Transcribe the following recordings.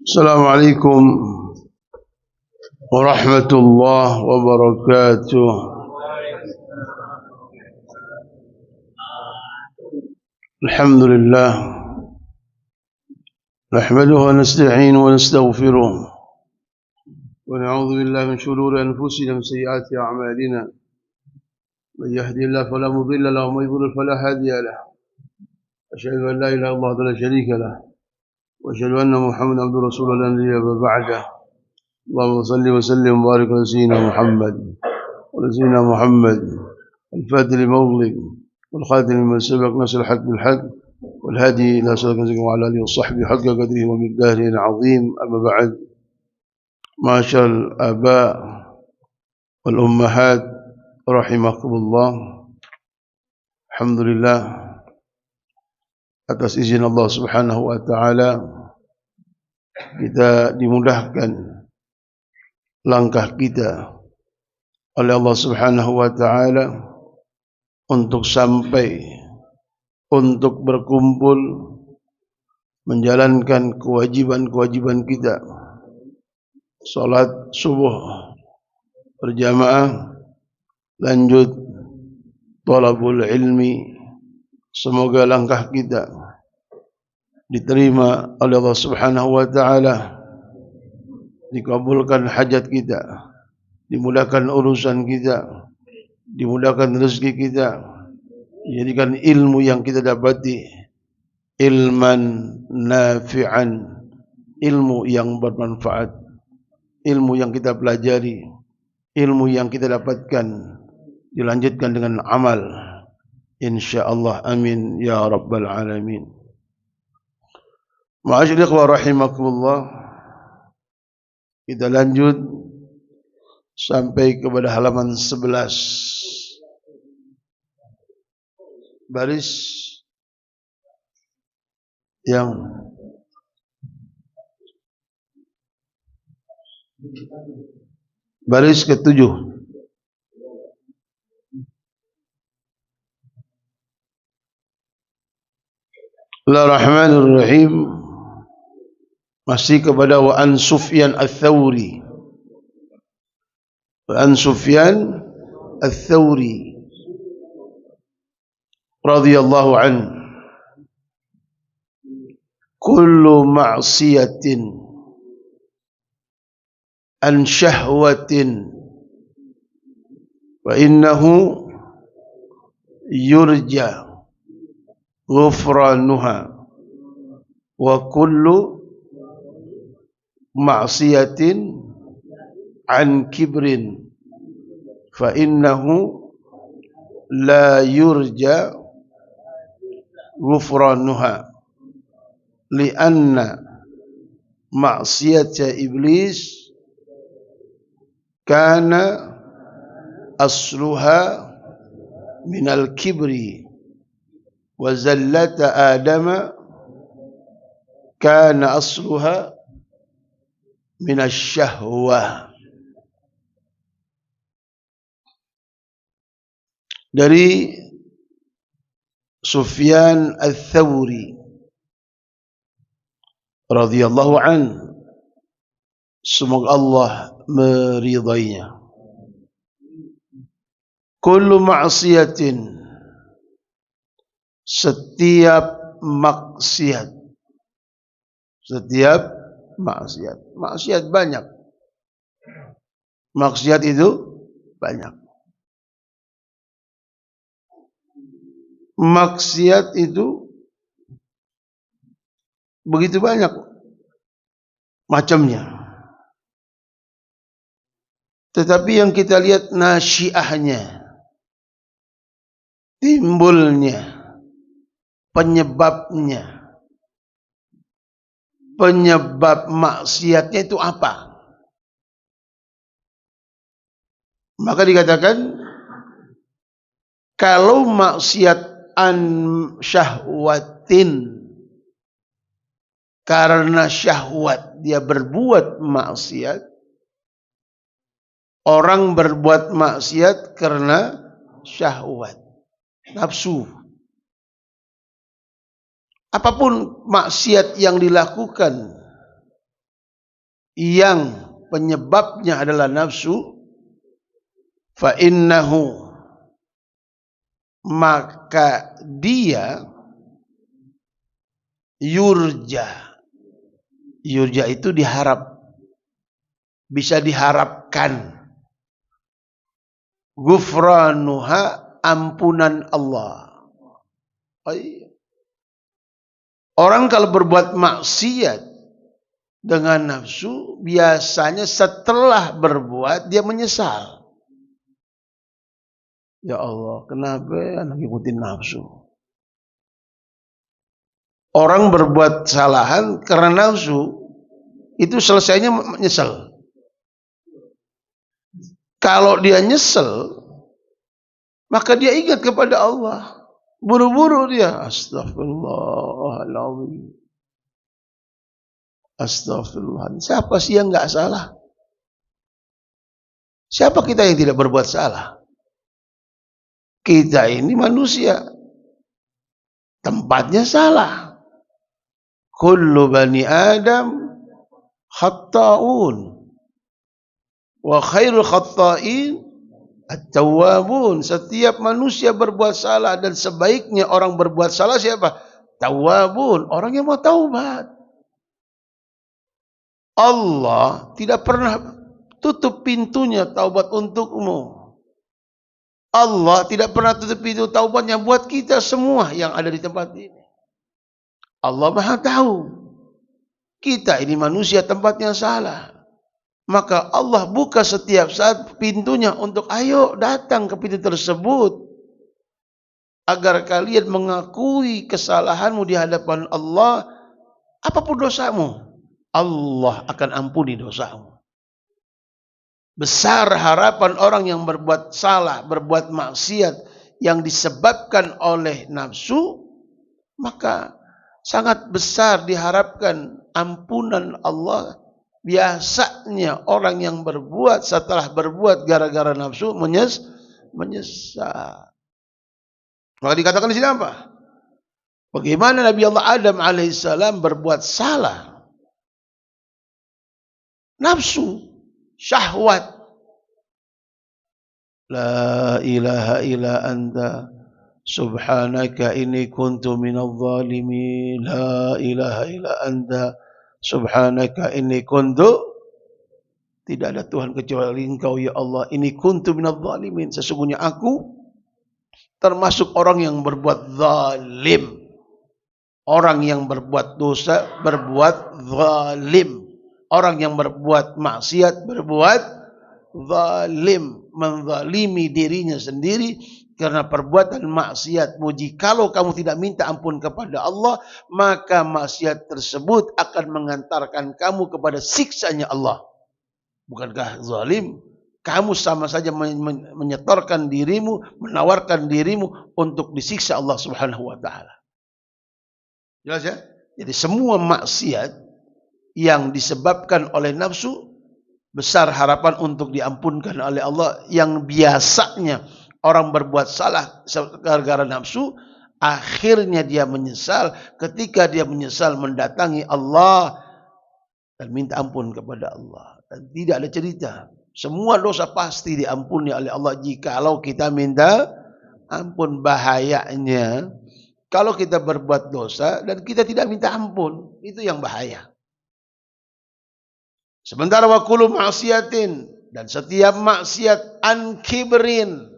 السلام عليكم ورحمة الله وبركاته. الحمد لله نحمده ونستعينه ونستغفره ونعوذ بالله من شرور أنفسنا ومن سيئات أعمالنا. من يهدي الله فلا مضل له ومن يضلل فلا هادي له. أشهد أن لا إله إلا الله وحده لا شريك له وأشهد أن محمدا عبده ورسوله لا نبي بعده. اللهم صل وسلم وبارك على سيدنا محمد الفاتح لما أغلق والخاتم لما سبق نصر الحق بالحق والهادي إلى صراط المستقيم وعلى آله وصحبه حق قدره ومقداره العظيم. أما بعد، معاشر الآباء والأمهات رحمكم الله. Alhamdulillah, atas izin Allah Subhanahu wa taala kita dimudahkan langkah kita oleh Allah Subhanahu wa taala untuk sampai, untuk berkumpul menjalankan kewajiban-kewajiban kita. Salat subuh berjamaah, lanjut talabul ilmi. Semoga langkah kita diterima oleh Allah Subhanahu wa taala, dikabulkan hajat kita, dimudahkan urusan kita, dimudahkan rezeki kita, dijadikan ilmu yang kita dapati ilman nafi'an, ilmu yang bermanfaat, ilmu yang kita pelajari, ilmu yang kita dapatkan dilanjutkan dengan amal, insyaallah. Amin ya rabbal alamin. Ma'asyiral ikhwah rahimakumullah, kita lanjut sampai kepada halaman 11, baris yang baris ke-7. Bismillahirrahmanirrahim. Masih kepada wa an Sufyan ats-Tsauri. Wa an Sufyan ats-Tsauri radhiyallahu anhu, kullu ma'siyatin an syahwatin wa innahu yurja ghufranuha wa kullu ma'siyatin an kibrin fa innahu la yurja ghufranuha li'anna ma'siyata iblis kana asluha minal kibri wa zallata adama kana asluha minasy syahwah. Dari Sufyan ats-Tsauri radhiyallahu an, semoga Allah meridainya. Kullu ma'siyatin, setiap maksiat, setiap maksiat. Maksiat banyak. Maksiat itu banyak. Maksiat itu begitu banyak macamnya. Tetapi yang kita lihat nasyiahnya, timbulnya, penyebabnya, penyebab maksiatnya itu apa? Maka dikatakan kalau maksiat an syahwatin, karena syahwat dia berbuat maksiat. Orang berbuat maksiat karena syahwat, nafsu. Apapun maksiat yang dilakukan yang penyebabnya adalah nafsu, fa innahu, maka dia yurja. Yurja itu diharap, bisa diharapkan. Ghufranuha, ampunan Allah. Orang kalau berbuat maksiat dengan nafsu, biasanya setelah berbuat dia menyesal. Ya Allah, kenapa anak ikutin nafsu? Orang berbuat kesalahan karena nafsu, itu selesainya menyesal. Kalau dia nyesel, maka dia ingat kepada Allah. Buru-buru dia, astagfirullahaladzim. Astagfirullah. Siapa sih yang nggak salah? Siapa kita yang tidak berbuat salah? Kita ini manusia. Tempatnya salah. Kullu bani Adam khatta'un. Wa khairul khatta'in at-tawwabun. Setiap manusia berbuat salah, dan sebaiknya orang berbuat salah siapa? Tawwabun, orang yang mau taubat. Allah tidak pernah tutup pintunya taubat untukmu. Allah tidak pernah tutup pintu taubatnya buat kita semua yang ada di tempat ini. Allah Maha tahu kita ini manusia tempatnya salah. Maka Allah buka setiap saat pintunya untuk ayo datang ke pintu tersebut, agar kalian mengakui kesalahanmu di hadapan Allah. Apapun dosamu, Allah akan ampuni dosamu. Besar harapan orang yang berbuat salah, berbuat maksiat yang disebabkan oleh nafsu, maka sangat besar diharapkan ampunan Allah. Biasanya orang yang berbuat setelah berbuat gara-gara nafsu menyesal. Maka dikatakan di sini apa? Bagaimana Nabi Allah Adam alaihissalam berbuat salah? Nafsu, syahwat. La ilaha illa anta subhanaka inni kuntu minadh dhalimin. La ilaha illa anta subhanaka inni kuntu, tidak ada Tuhan kecuali Engkau ya Allah, inni kuntu minadh dhalimin, sesungguhnya aku termasuk orang yang berbuat zalim. Orang yang berbuat dosa berbuat zalim. Orang yang berbuat maksiat berbuat zalim, menzalimi dirinya sendiri karena perbuatan maksiatmu. Jikalau kamu tidak minta ampun kepada Allah, maka maksiat tersebut akan mengantarkan kamu kepada siksanya Allah. Bukankah zalim? Kamu sama saja menyetorkan dirimu, menawarkan dirimu untuk disiksa Allah Subhanahu wa taala. Jelas ya? Jadi semua maksiat yang disebabkan oleh nafsu, besar harapan untuk diampunkan oleh Allah. Yang biasanya orang berbuat salah gara-gara nafsu, akhirnya dia menyesal. Ketika dia menyesal, mendatangi Allah dan minta ampun kepada Allah. Dan tidak ada cerita, semua dosa pasti diampuni oleh Allah jikalau kita minta ampun. Bahayanya kalau kita berbuat dosa dan kita tidak minta ampun, itu yang bahaya. Sementara wa kullu ma'siyatin, dan setiap maksiat, an kibrin,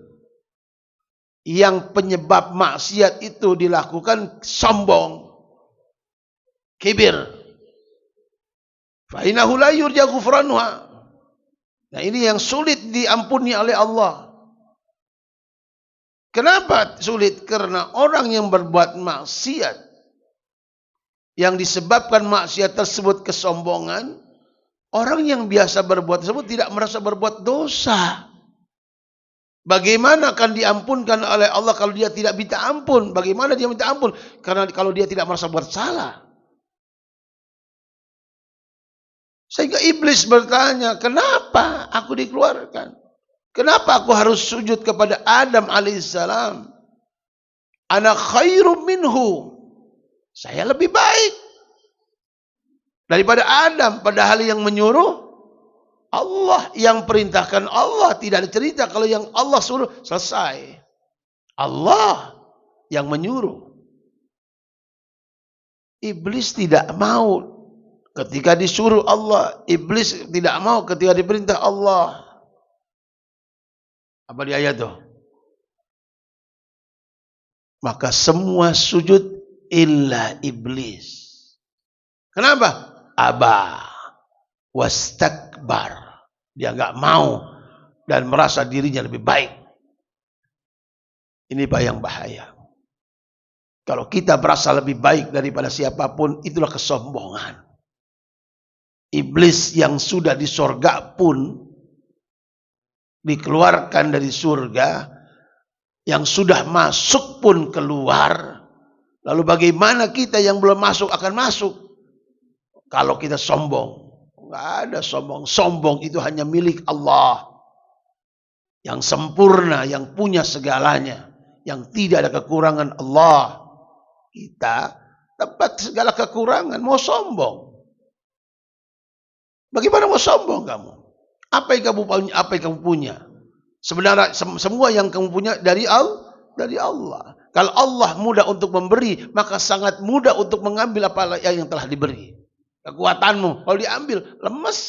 yang penyebab maksiat itu dilakukan sombong, kibir, fa innahu la yurja ghufranuha. Nah, ini yang sulit diampuni oleh Allah. Kenapa sulit? Karena orang yang berbuat maksiat, yang disebabkan maksiat tersebut kesombongan, orang yang biasa berbuat tersebut tidak merasa berbuat dosa. Bagaimana akan diampunkan oleh Allah kalau dia tidak minta ampun? Bagaimana dia minta ampun? Karena kalau dia tidak merasa bersalah. Sehingga iblis bertanya, kenapa aku dikeluarkan? Kenapa aku harus sujud kepada Adam alaihissalam? Ana khairum minhu. Saya lebih baik. daripada Adam, padahal yang menyuruh Allah, yang perintahkan Allah. Tidak ada cerita kalau yang Allah suruh selesai. Allah yang menyuruh. Iblis tidak mau ketika disuruh Allah. Iblis tidak mau ketika diperintah Allah. Apa di ayat itu? Maka semua sujud illa iblis. Kenapa? Aba wastakbar. Dia enggak mau dan merasa dirinya lebih baik. Ini Pak yang bahaya. Kalau kita merasa lebih baik daripada siapapun, itulah kesombongan. Iblis yang sudah di surga pun dikeluarkan dari surga, yang sudah masuk pun keluar. Lalu bagaimana kita yang belum masuk akan masuk? Kalau kita sombong. Enggak ada sombong. Sombong itu hanya milik Allah. Yang sempurna, yang punya segalanya. Yang tidak ada kekurangan Allah. Kita dapat segala kekurangan. Mau sombong. Bagaimana mau sombong kamu? Apa yang kamu punya? Sebenarnya semua yang kamu punya dari Allah. Kalau Allah mudah untuk memberi, maka sangat mudah untuk mengambil apa yang telah diberi. Kekuatanmu kalau diambil lemes.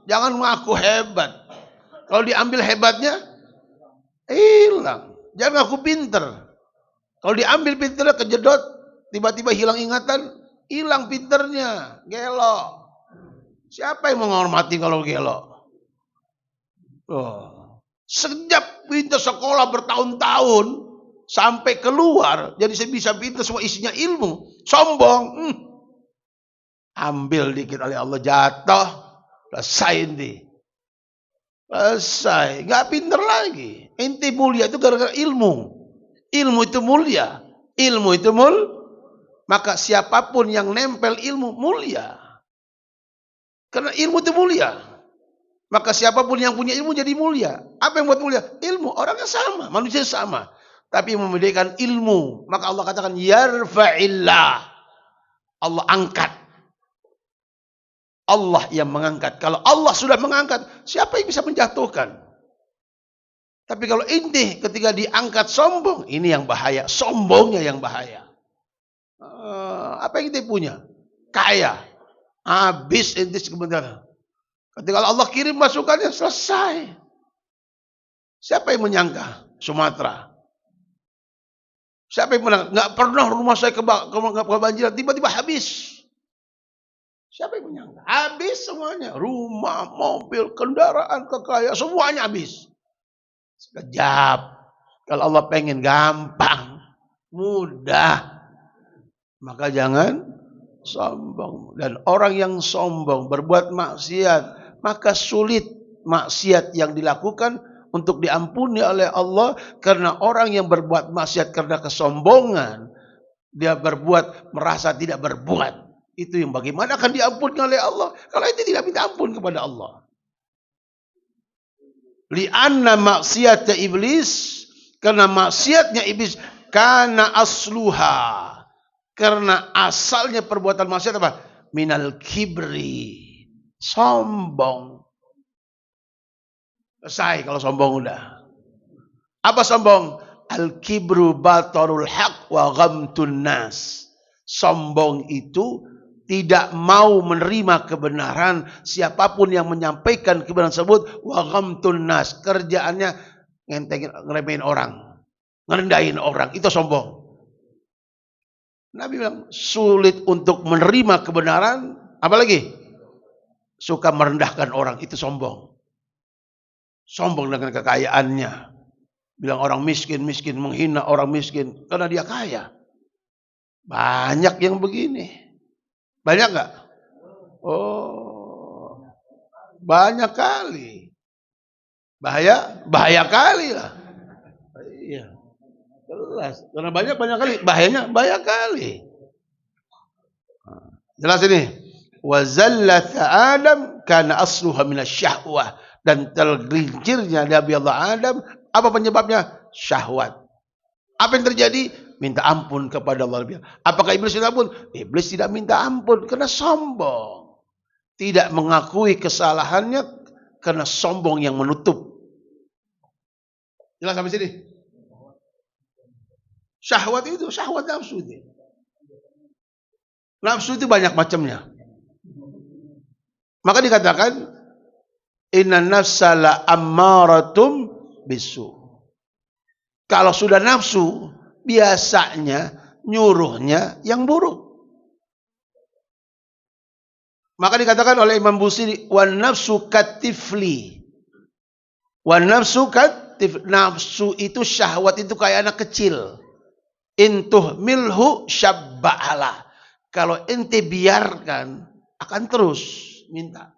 Jangan mengaku hebat. Kalau diambil hebatnya hilang. Jangan ngaku pinter. Kalau diambil pinternya kejedot, tiba-tiba hilang ingatan, hilang pinternya, gelo. Siapa yang menghormati kalau gelo? Sejak pintar sekolah bertahun-tahun sampai keluar, jadi saya bisa pintar semua isinya ilmu. Sombong. Ambil dikit oleh Allah, jatuh, selesai inti. Selesai, nggak pintar lagi. Inti mulia itu gara-gara ilmu. Ilmu itu mulia. Ilmu itu maka siapapun yang nempel ilmu mulia. Karena ilmu itu mulia. Maka siapapun yang punya ilmu jadi mulia. Apa yang buat mulia? Ilmu. Orangnya sama, manusia sama. Tapi membedakan ilmu. Maka Allah katakan yarfa'illah. Allah angkat. Allah yang mengangkat. Kalau Allah sudah mengangkat, siapa yang bisa menjatuhkan? Tapi kalau inti ketika diangkat sombong, ini yang bahaya. Sombongnya yang bahaya. Apa yang inti punya? Kaya. Habis inti sebentar. Ketika Allah kirim masukannya, selesai. Siapa yang menyangka? Sumatera. Siapa yang menang? Nggak pernah rumah saya kebanjiran, tiba-tiba habis. Siapa yang menyangka? Habis semuanya. Rumah, mobil, kendaraan, kekayaan, semuanya habis. Sekejap. Kalau Allah pengen gampang, mudah, maka jangan sombong. Dan orang yang sombong berbuat maksiat, maka sulit maksiat yang dilakukan untuk diampuni oleh Allah. Karena orang yang berbuat maksiat karena kesombongan, dia berbuat merasa tidak berbuat. Itu yang bagaimana akan diampuni oleh Allah kalau itu tidak minta ampun kepada Allah. Li'anna maksiatnya iblis, karena maksiatnya iblis, karena asluha, karena asalnya perbuatan maksiat apa? Minal kibri, sombong. Selesai kalau sombong udah. Apa sombong? Al-kibru batarul haq wa ghamtun nas. Sombong itu tidak mau menerima kebenaran. Siapapun yang menyampaikan kebenaran tersebut, wa ghamtun nas, kerjaannya ngentengin, ngeremehin orang, ngerendahin orang, itu sombong. Nabi bilang sulit untuk menerima kebenaran, apalagi suka merendahkan orang, itu sombong. Sombong dengan kekayaannya. Bilang orang miskin, menghina orang miskin karena dia kaya. Banyak yang begini. Banyak nggak? Oh, banyak kali. Bahaya kali lah. Iya. Jelas. Karena banyak kali. Bahayanya banyak kali. Jelas ini. Wa zallat Adam kana asluha minasyahwah. Dan tergelincirnya Nabi Allah Adam, apa penyebabnya? Syahwat. Apa yang terjadi? minta ampun kepada Allah. Apakah iblis minta ampun? Iblis tidak minta ampun karena sombong. Tidak mengakui kesalahannya karena sombong yang menutup. Jelas sampai sini? Syahwat itu, syahwat nafsu itu. Nafsu itu banyak macamnya. Maka dikatakan inna nafsa la ammaratum bisu. Kalau sudah nafsu, biasanya nyuruhnya yang buruk. Maka dikatakan oleh Imam Busiri, wan nafsu katifli. Wan nafsu katifli. Nafsu itu syahwat itu kayak anak kecil. Intuh milhu syabba'ala. Kalau ente biarkan, akan terus minta.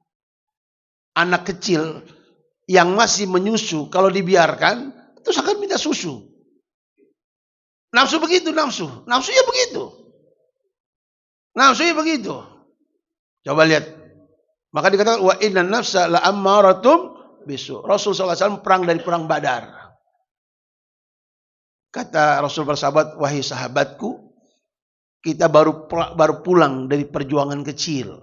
Anak kecil yang masih menyusu, kalau dibiarkan, terus akan minta susu. Nafsu begitu, nafsu. Nafsunya begitu. Nafsunya begitu. Coba lihat. Maka dikatakan, wa inna nafsa la ammaratum bisu. Rasul SAW perang dari perang Badar. Kata Rasul bersahabat, wahai sahabatku, kita baru pulang dari perjuangan kecil.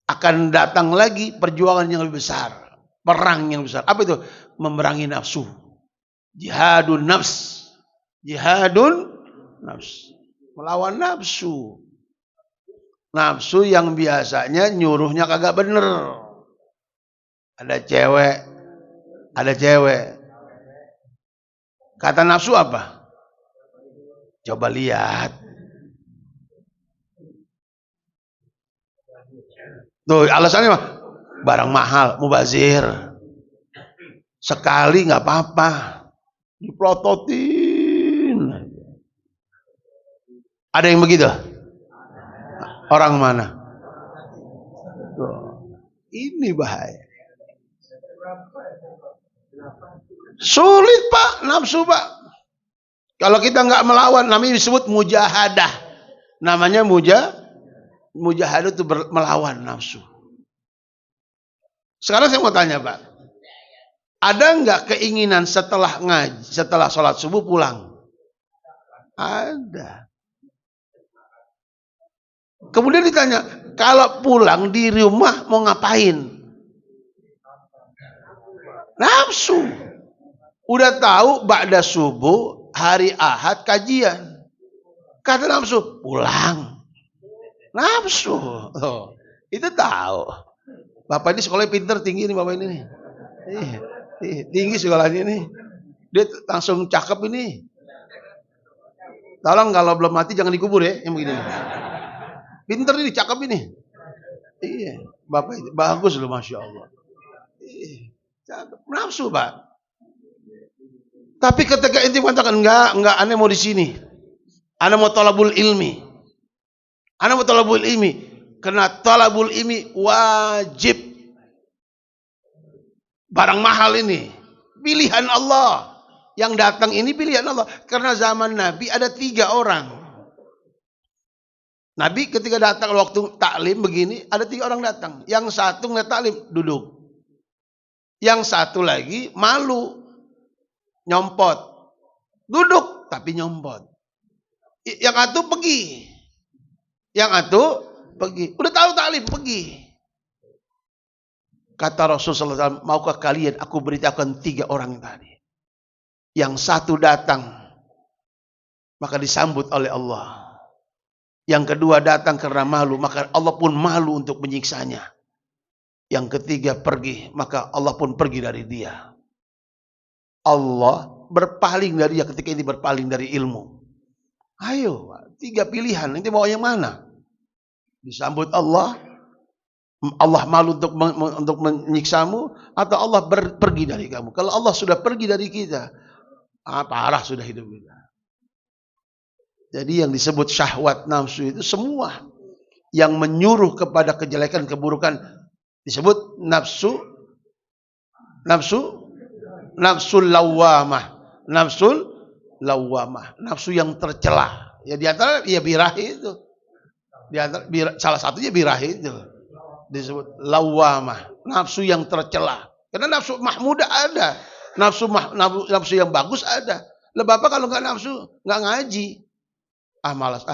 Akan datang lagi perjuangan yang lebih besar. Perang yang besar. Apa itu? Memerangi nafsu. Jihadun nafs. Jihadun nafs. Melawan nafsu. Nafsu yang biasanya nyuruhnya kagak bener. Ada cewek. Kata nafsu apa? Coba lihat. Tuh alasannya apa? Barang mahal, mubazir. Sekali nggak apa-apa. Diprototin. Ada yang begitu? Orang mana? Tuh. Ini bahaya. Sulit Pak, nafsu Pak. Kalau kita nggak melawan, namanya disebut mujahadah. Namanya mujahadah itu melawan nafsu. Sekarang saya mau tanya Pak, ada nggak keinginan setelah ngaji, setelah sholat subuh pulang? Ada. Kemudian ditanya, kalau pulang di rumah mau ngapain? Nafsu. Udah tahu ba'da subuh hari Ahad kajian. Kata nafsu, pulang. Nafsu. Oh, itu tahu. Bapak ini sekolahnya pinter, tinggi nih Bapak ini. Tinggi sekolahnya nih. Dia langsung cakep ini. Tolong kalau belum mati jangan dikubur ya, yang begini. Pinter ini, cakep ini. Iya, Bapak itu bagus loh, Masya Allah. Cakep. Nafsu Pak. Tapi ketika ente mengatakan enggak, aneh mau di sini. Aneh mau talabul ilmi. Aneh mau talabul ilmi. Karena talabul ilmi wajib. Barang mahal ini. Pilihan Allah. Yang datang ini pilihan Allah. Karena zaman Nabi ada 3 orang. Nabi ketika datang waktu taklim begini, ada 3 orang datang. Yang satu ngeliat taklim, duduk. Yang satu lagi malu. Nyompot. Duduk tapi nyompot. Yang satu pergi. Yang satu pergi. Udah tahu taklim pergi. Kata Rasulullah SAW, maukah kalian aku beritahukan 3 orang tadi. Yang satu datang maka disambut oleh Allah. Yang kedua datang karena malu, maka Allah pun malu untuk menyiksanya. Yang ketiga pergi, maka Allah pun pergi dari dia. Allah berpaling dari dia ketika ini berpaling dari ilmu. Ayo, 3 pilihan. Nanti mau yang mana? Disambut Allah, Allah malu untuk menyiksamu, atau Allah pergi dari kamu. Kalau Allah sudah pergi dari kita, parah sudah hidup kita. Jadi yang disebut syahwat nafsu itu semua yang menyuruh kepada kejelekan, keburukan disebut nafsul lawamah. Nafsul lawamah, nafsu yang tercela. Ya di antara ya birahi itu. Di antara salah satunya birahi itu. Disebut lawamah, nafsu yang tercela. Karena nafsu mahmudah ada, nafsu yang bagus ada. Lah bapak kalau nggak nafsu, nggak ngaji. Malas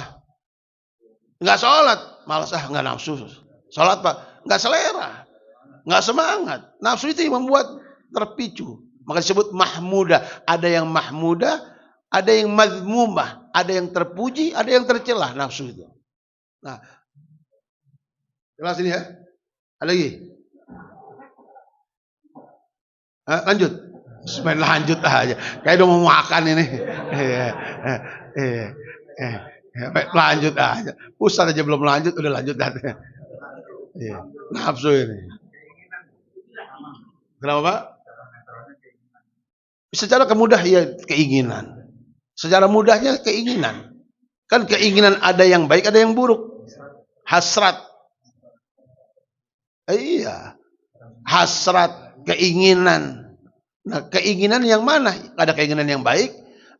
nggak sholat, malas nggak nafsu. Sholat pak, nggak selera, nggak semangat. Nafsu itu yang membuat terpicu. Maka disebut mahmudah. Ada yang mahmudah, ada yang mazmumah, ada yang terpuji, ada yang tercelah nafsu itu. Nah, jelas ini ya. Ada lagi? Lanjut. Main lanjut aja. Kayak udah mau makan ini. Lanjut aja. Ustaz aja belum lanjut, udah lanjut aja. Nafsu ini. Kenapa Pak? Secara kemudah ya keinginan. Secara mudahnya keinginan. Kan keinginan ada yang baik, ada yang buruk. Hasrat. Iya. Hasrat, keinginan. Nah, keinginan yang mana? Ada keinginan yang baik,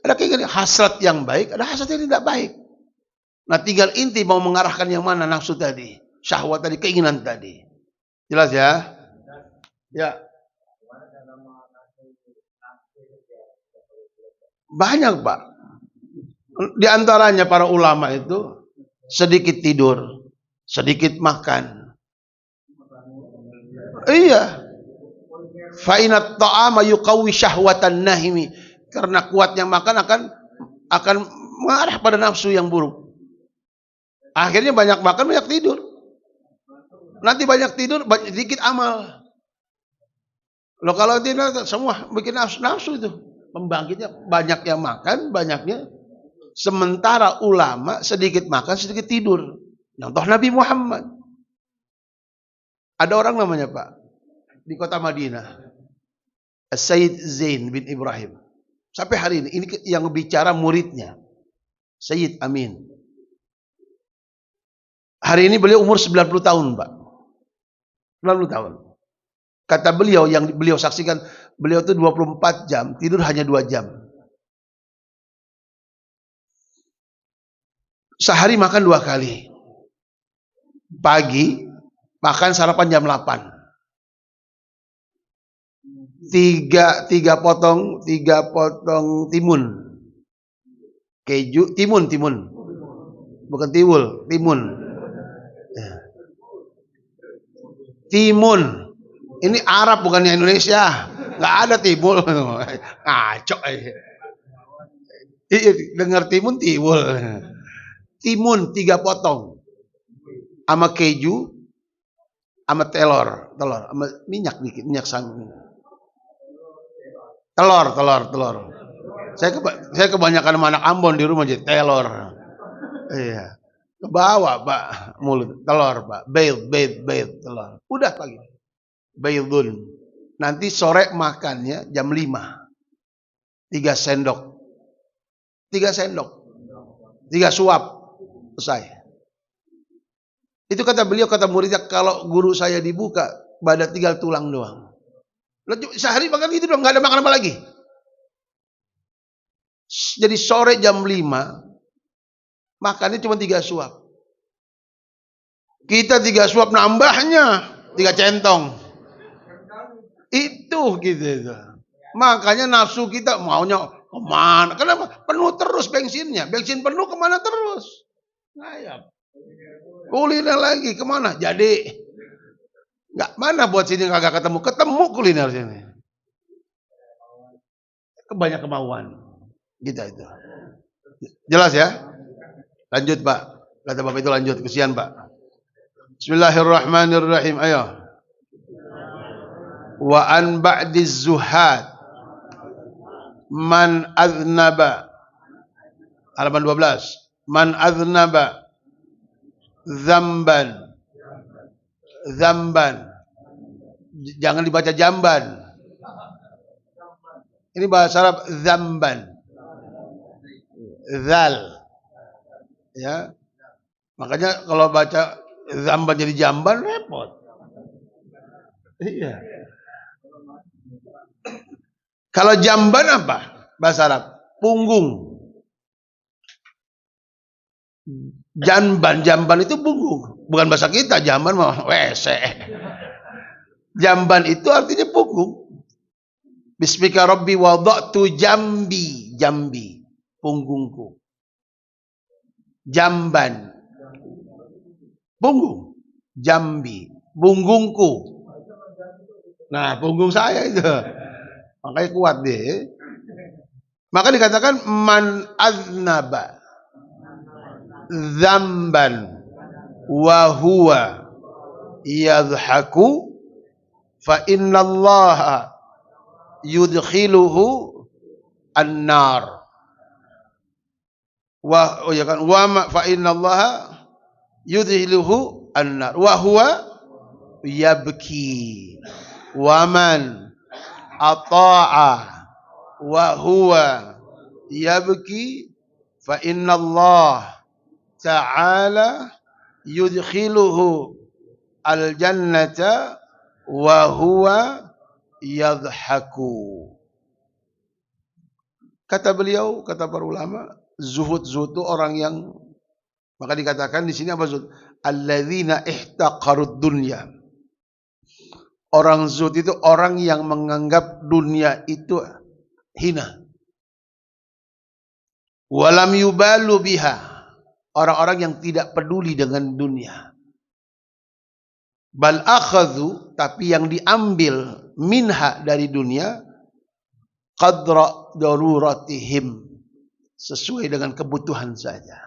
ada keinginan hasrat yang baik, ada hasrat yang tidak baik. Nah, tinggal inti mau mengarahkan yang mana nafsu tadi, syahwat tadi, keinginan tadi. Jelas ya? Ya. Banyak, Pak. Di antaranya para ulama itu sedikit tidur, sedikit makan. Iya. Fa'inat ta'ama yuqawwi syahwatan nahimi. Karena kuatnya makan akan mengarah pada nafsu yang buruk. Akhirnya banyak makan, banyak tidur. Nanti banyak tidur, sedikit amal. Loh kalau tidak semua bikin nafsu itu. Pembangkitnya banyak yang makan, banyaknya. Sementara ulama sedikit makan, sedikit tidur. Contoh Nabi Muhammad. Ada orang namanya Pak, di kota Madinah, Sayyid Zain bin Ibrahim. Sampai hari ini yang bicara muridnya, Sayyid Amin. Hari ini beliau umur 90 tahun, Pak. 90 tahun. Kata beliau, yang beliau saksikan, beliau itu 24 jam, tidur hanya 2 jam. Sehari makan 2 kali. Pagi, makan sarapan jam 8. Tiga potong timun. Keju, timun. Bukan tiwul, timun. Timun. Ini Arab bukannya Indonesia. Nggak ada timun. Ngaco. Dengar timun, tiwul. Timun 3 potong. Sama keju, sama telur, sama minyak dikit, minyak sanggung. Telur. Saya kebanyakan sama anak Ambon di rumah jadi telur. Iya. Kebawa Pak mulut telur Pak. Bayd telur. Udah pagi. Baydun. Nanti sore makannya jam 5. 3 sendok. 3 suap. Selesai. Itu kata beliau, kata muridnya, kalau guru saya dibuka, badan tinggal tulang doang. Sehari makan itu dong, nggak ada makan apa lagi. Jadi sore jam 5, makannya cuma 3 suap. Kita 3 suap nambahnya 3 centong. Itu gitu. Makanya nafsu kita maunya kemana? Kenapa? Penuh terus bensinnya. Bensin penuh kemana terus? Ngayap. Kuliner lagi kemana? Jadi nggak mana buat sini kagak ketemu kuliner sini. Kebanyak kemauan kita itu. Jelas ya? Lanjut Pak. Kata Bapak itu lanjut. Kesian Pak. Bismillahirrahmanirrahim. Ayo. Wa an ba'diz zuhad man aznaba. Halaman 12. Man aznaba zamban. Jangan dibaca jamban. Ini bahasa Arab zamban. Zal. Ya. Makanya kalau baca zamban jadi jamban repot. Iya. Kalau jamban apa? Bahasa Arab punggung. Jamban itu punggung. Bukan bahasa kita, jamban mah WC. Jamban itu artinya punggung. Bismika Rabbi wada'tu jambi. Jambi, punggungku. Jamban, punggung. Jambi, punggungku. Nah, punggung saya itu. Makanya kuat deh. Maka dikatakan man aznaba dzamban wa huwa yadhaku fa innallaha yudkhiluhu an-nar. Fa innallaha yudkhiluhu an-nar wa huwa yabki. Wa man ata'a wa huwa yabki fa innallaha ta'ala yudkhiluhu al-jannata wa huwa yadhaku. Kata beliau, kata para ulama, zuhud itu orang yang, maka dikatakan di sini apa zuhud? Alladzina ihtaqarud dunya. Orang zuhud itu orang yang menganggap dunia itu hina. Walam yubalu biha. Orang-orang yang tidak peduli dengan dunia. Bal akhadhu, tapi yang diambil minha dari dunia qadra daruratihim, sesuai dengan kebutuhan saja.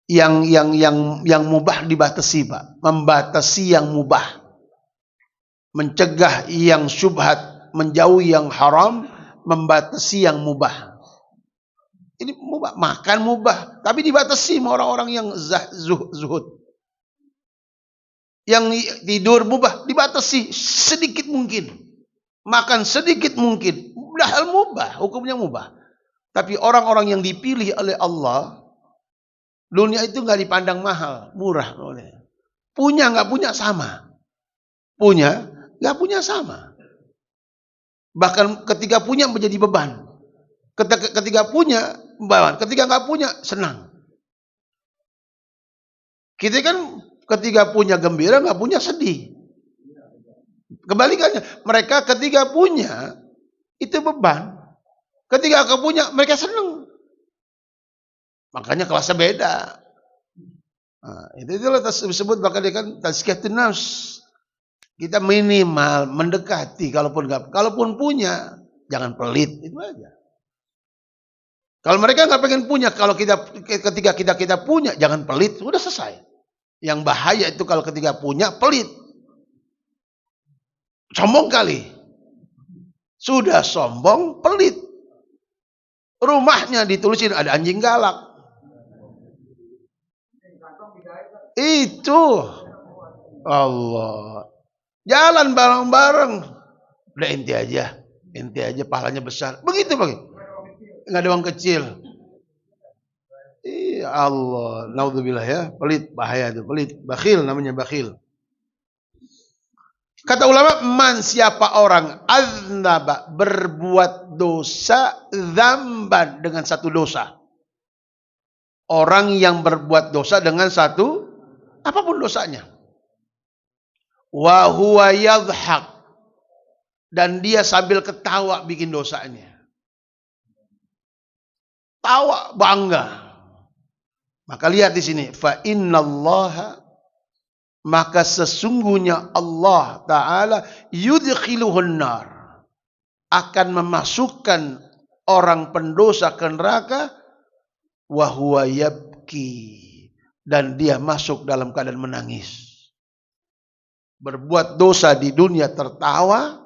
Yang mubah dibatasi, Pak. Membatasi yang mubah. Mencegah yang syubhat, menjauhi yang haram, membatasi yang mubah. Ini mubah, makan mubah, tapi dibatasi sama orang-orang yang zuhud. Yang tidur mubah, dibatasi sedikit mungkin. Makan sedikit mungkin. Padahal mubah, hukumnya mubah. Tapi orang-orang yang dipilih oleh Allah, dunia itu nggak dipandang mahal, murah. Punya nggak punya sama. Punya nggak punya sama. Bahkan ketika punya menjadi beban. Ketika punya, beban. Ketika nggak punya, senang. Kita kan ketika punya gembira, nggak punya sedih. Kebalikannya, mereka ketika punya itu beban. Ketika nggak punya, mereka senang. Makanya kelasnya beda. Nah, itulah disebut bahkan dia kan tazkiyatun nafs. Kita minimal mendekati, kalaupun punya, jangan pelit, itu aja. Kalau mereka nggak pengen punya, ketika kita punya, jangan pelit, sudah selesai. Yang bahaya itu kalau ketika punya, pelit. Sombong kali. Sudah sombong, pelit. Rumahnya ditulisin ada anjing galak. Itu. Allah. Jalan bareng-bareng. Udah ente aja pahalanya besar. Begitu bagi. Nggak ada uang kecil. Iya Allah, naudzubillah ya, pelit, bahaya itu, pelit, bakhil namanya, bakhil. Kata ulama, man, siapa orang aznaba, berbuat dosa, dzamban, dengan satu dosa. Orang yang berbuat dosa dengan satu, apapun dosanya. Wa huwa yadhhak, dan dia sambil ketawa bikin dosanya. Tawa, bangga. Maka lihat di sini, fa innallaha, maka sesungguhnya Allah Ta'ala yudkhiluhun nar, akan memasukkan orang pendosa ke neraka, wa huwa yabki, dan dia masuk dalam keadaan menangis. Berbuat dosa di dunia tertawa,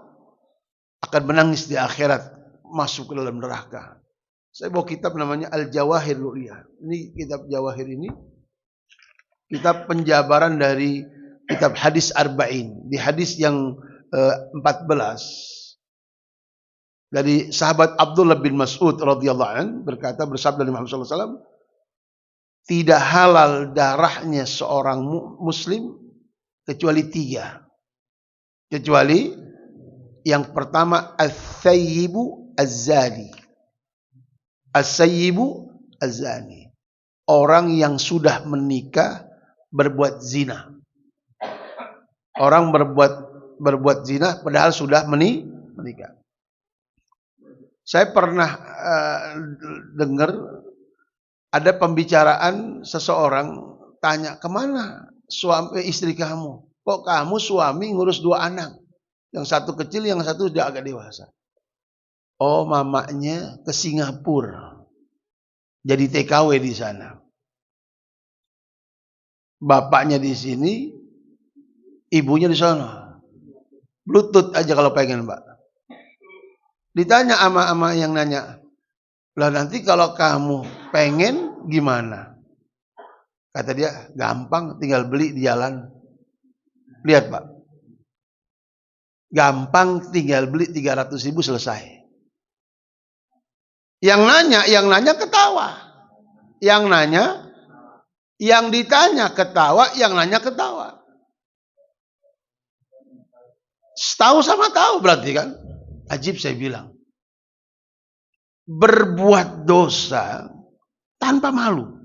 akan menangis di akhirat, masuk ke dalam neraka. Saya bawa kitab namanya Al-Jawahir Ru'yah. Ini kitab Jawahir ini, kitab penjabaran dari kitab hadis Arba'in. Di hadis yang 14, dari sahabat Abdullah bin Mas'ud radhiyallahu anhu berkata, bersabda Nabi Muhammad SAW, tidak halal darahnya seorang muslim kecuali 3. Kecuali yang pertama, as-sayyibu az-zani. As-sayyibu az-zani, orang yang sudah menikah berbuat zina. Orang berbuat zina padahal sudah menikah. Saya pernah dengar ada pembicaraan seseorang tanya, kemana istri kamu? Kok kamu suami ngurus 2 anak? Yang satu kecil, yang satu sudah agak dewasa. Oh, mamanya ke Singapura. Jadi TKW di sana. Bapaknya di sini, ibunya di sana. Bluetooth aja kalau pengen, Mbak. Ditanya ama yang nanya, lah nanti kalau kamu pengen gimana? Kata dia, gampang, tinggal beli di jalan. Lihat, Pak. Gampang, tinggal beli 300.000 selesai. Yang nanya ketawa. Yang ditanya ketawa, yang nanya ketawa. Tahu sama tahu berarti kan? Ajib saya bilang. Berbuat dosa tanpa malu.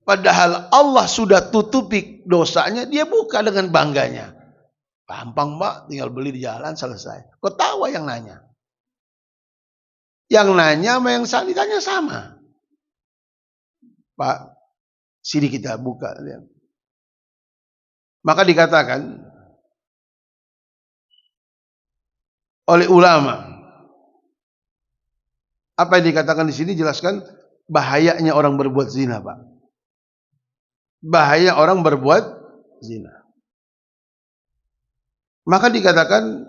Padahal Allah sudah tutupi dosanya, dia buka dengan bangganya. Gampang, Mbak, tinggal beli di jalan selesai. Ketawa yang nanya. Yang nanya sama yang ditanya sama. Pak, sini kita buka. Lihat. Maka dikatakan oleh ulama. Apa yang dikatakan di sini jelaskan bahayanya orang berbuat zina, Pak. Bahaya orang berbuat zina. Maka dikatakan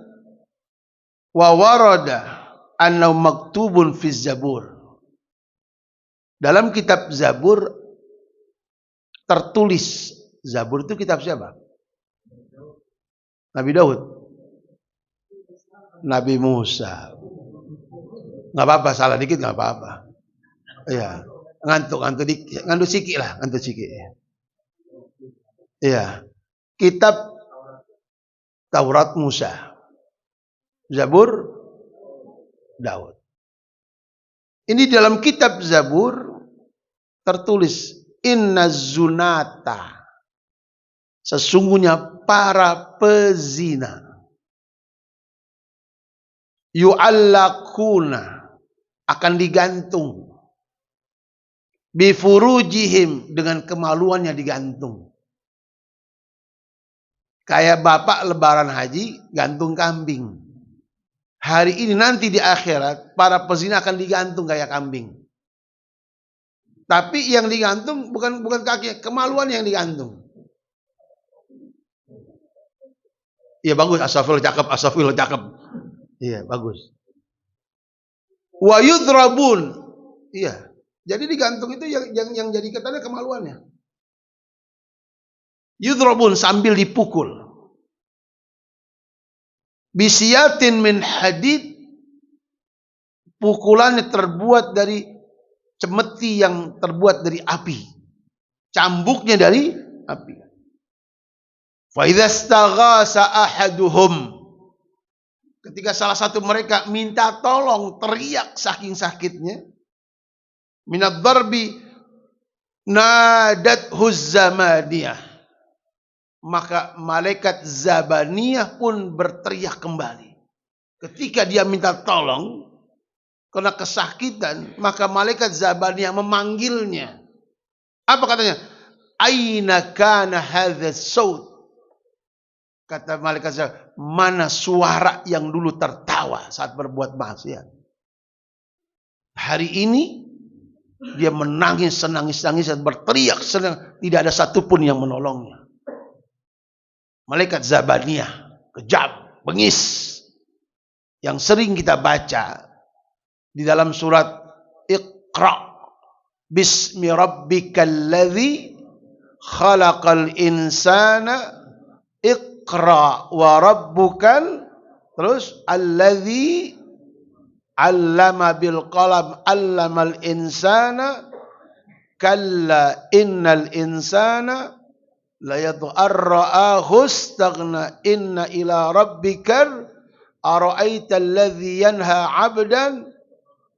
wa warada annahu maktubun fi Zabur. Dalam kitab Zabur tertulis, Zabur itu kitab siapa? Nabi Daud. Nabi Musa. Nggak apa-apa, salah dikit nggak apa-apa. Iya, ngantuk sikit lah, ngantuk sikit. Iya, kitab Taurat Musa, Zabur Daud. Ini dalam kitab Zabur tertulis inna zunata, sesungguhnya para pezina, yu'allakuna, akan digantung, bifurujihim, dengan kemaluannya digantung. Kayak bapak lebaran haji gantung kambing. Hari ini nanti di akhirat para pezina akan digantung kayak kambing. Tapi yang digantung bukan kaki, kemaluan yang digantung. Iya bagus, asafillah cakep. Iya bagus. Wa yudrabun. Iya. Jadi digantung itu yang jadi katanya kemaluannya. Yudrabun, sambil dipukul. Bisiyatin min hadid, pukulannya terbuat dari cemeti yang terbuat dari api. Cambuknya dari api. Fa idza istaghasa ahaduhum, ketika salah satu mereka minta tolong, teriak saking sakitnya, minad darbi nadathu zamaniyah, maka malaikat Zabaniyah pun berteriak kembali. Ketika dia minta tolong karena kesakitan, maka malaikat Zabaniyah memanggilnya. Apa katanya? Aina kana hadzal saut? Kata malaikat Zabaniyah, mana suara yang dulu tertawa saat berbuat maksiat? Hari ini dia menangis, nangis dan berteriak senang, tidak ada satupun yang menolongnya. Malaikat Zabaniyah, kejam, bengis, yang sering kita baca di dalam surat Iqra, bismi rabbikal ladzi khalaqal insana, Iqra wa rabbukal, terus alladzi 'allama bil qalam 'allamal insana kalla innal insana la yad'arra'ahu istaghna inna ila rabbikal ara'aita alladhi yanha 'abdan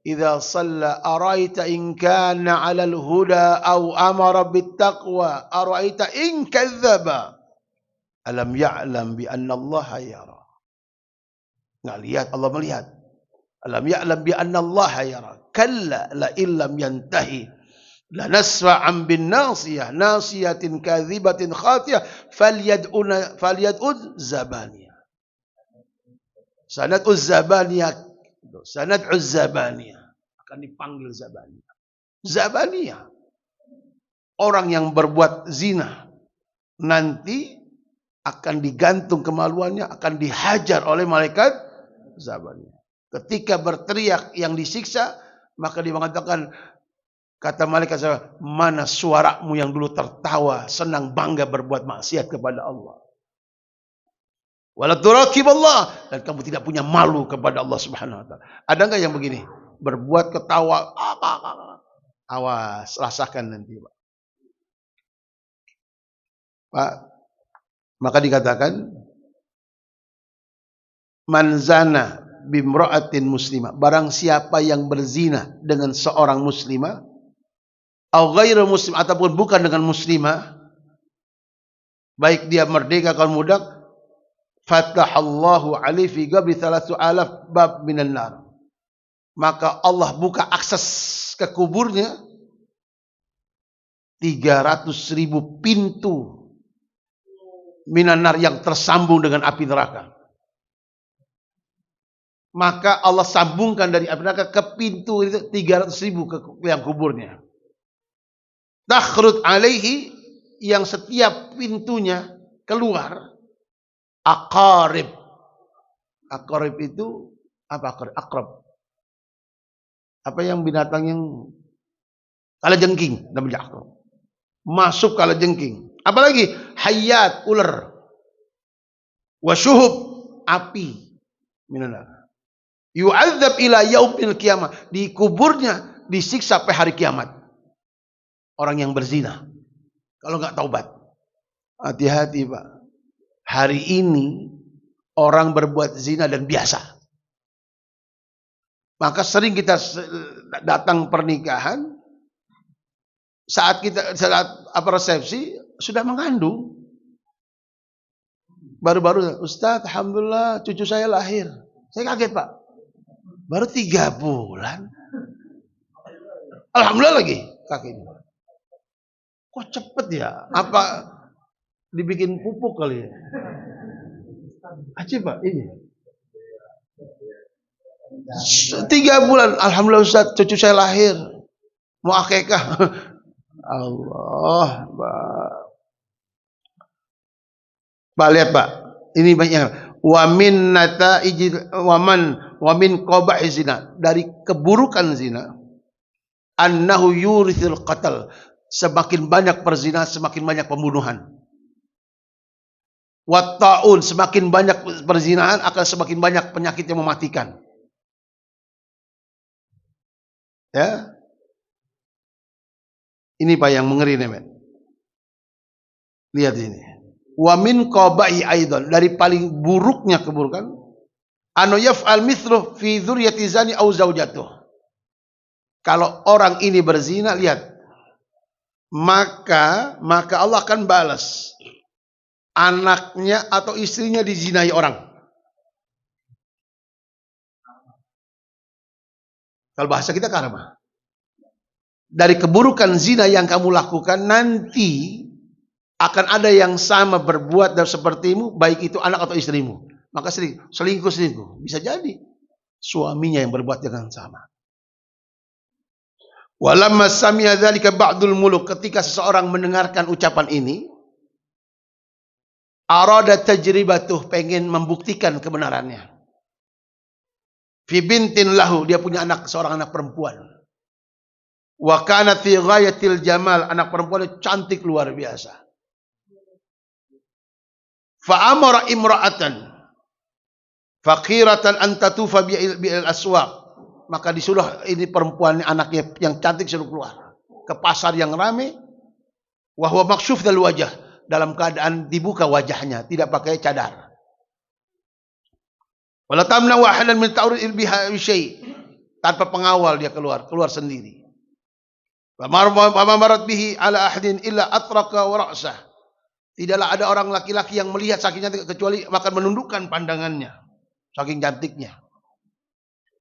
idza shalla ara'aita in kana 'alal huda aw amara bit taqwa ara'aita in kadzdzaba alam ya'lam bi anna Allah yara. Nggak lihat, Allah melihat. Alam ya'lam bi anna Allah yara. Kalla la illam yantahi la nasfa'an bin nasiyah nasiyatin kadhibatin khatiyah falyad'un zabaniyah. Sanad'uz zabaniyah. Sanad'uz zabaniyah. Akan dipanggil zabaniyah. Zabaniyah. Orang yang berbuat zina nanti akan digantung kemaluannya, akan dihajar oleh malaikat zabaniyah. Ketika berteriak yang disiksa, maka dia mengatakan, kata malaikat, mana suaramu yang dulu tertawa, senang bangga berbuat maksiat kepada Allah. Wala turaqib Allah, dan kamu tidak punya malu kepada Allah Subhanahu wa taala. Ada enggak yang begini? Berbuat ketawa, awas, rasakan nanti, Pak. Pak, maka dikatakan manzana bimra'atin muslimah, barang siapa yang berzina dengan seorang muslimah, au ghairu muslim, ataupun bukan dengan muslimah, baik dia merdeka atau budak, fatahallahu alaihi fi qabri 3,000 bab minan nar, maka Allah buka akses ke kuburnya 300.000 pintu minan nar yang tersambung dengan api neraka. Maka Allah sambungkan dari api neraka ke pintu itu 300.000 ke yang kuburnya. Takhrut alaihi, yang setiap pintunya keluar aqarib. Aqarib itu apa? Akrab. Apa yang binatang yang kalajengking namanya akrab. Masuk kalajengking. Apalagi hayat, ular. Wasyuhub, api minan. Yu'adzab ila yaumil qiyamah, di kuburnya disiksa sampai hari kiamat. Orang yang berzina kalau nggak taubat. Hati-hati, Pak. Hari ini orang berbuat zina dan biasa. Maka sering kita datang pernikahan, saat resepsi sudah mengandung. Baru-baru, Ustadz, alhamdulillah cucu saya lahir. Saya kaget, Pak. Baru 3 bulan. Alhamdulillah lagi kakinya. Kok cepet ya? Apa dibikin pupuk kali ya? Aja, Pak, ini. 3 bulan. Alhamdulillah Ustaz, cucu saya lahir. Mau akikah. Allah, Pak. Pak, lihat, Pak. Ini banyak. Wa min nata'ijil wa min qabahi zina, dari keburukan zina, annahu yurithul qatl, semakin banyak perzina semakin banyak pembunuhan. Wa ta'un, semakin banyak perzinahan akan semakin banyak penyakit yang mematikan. Ya. Ini Pak yang mengeri nih, men. Lihat ini. Wa min qabahi aidan, dari paling buruknya keburukan, anu yaf'al mithlu fi dzurriyyati zani au zaujatuh. Kalau orang ini berzina, lihat, maka Allah akan balas anaknya atau istrinya dizinai orang. Kalau bahasa kita karma. Dari keburukan zina yang kamu lakukan, nanti akan ada yang sama berbuat dan sepertimu, baik itu anak atau istrimu. Maka selingkuh. Bisa jadi suaminya yang berbuat dengan sama. Walamma sami'a dzalika ba'dul muluk, ketika seseorang mendengarkan ucapan ini, arada tajribatuh, pengen membuktikan kebenarannya. Fi bintin lahu, dia punya seorang anak perempuan. Wa kanat fi ghayatil jamal, anak perempuannya cantik luar biasa. Fa amara imra'atan faqiratan an tatufa bil aswaq, maka disuruh ini perempuan anaknya yang cantik suruh keluar ke pasar yang ramai, wa huwa maksyuf dal wajah, dalam keadaan dibuka wajahnya, tidak pakai cadar. Wala tamna wahadan min ta'rid biha syai, tanpa pengawal dia keluar sendiri. Wa marat bihi ala ahadin illa atraqa wa ra'sah, tidaklah ada orang laki-laki yang melihat sakinya kecuali akan menundukkan pandangannya. saking cantiknya.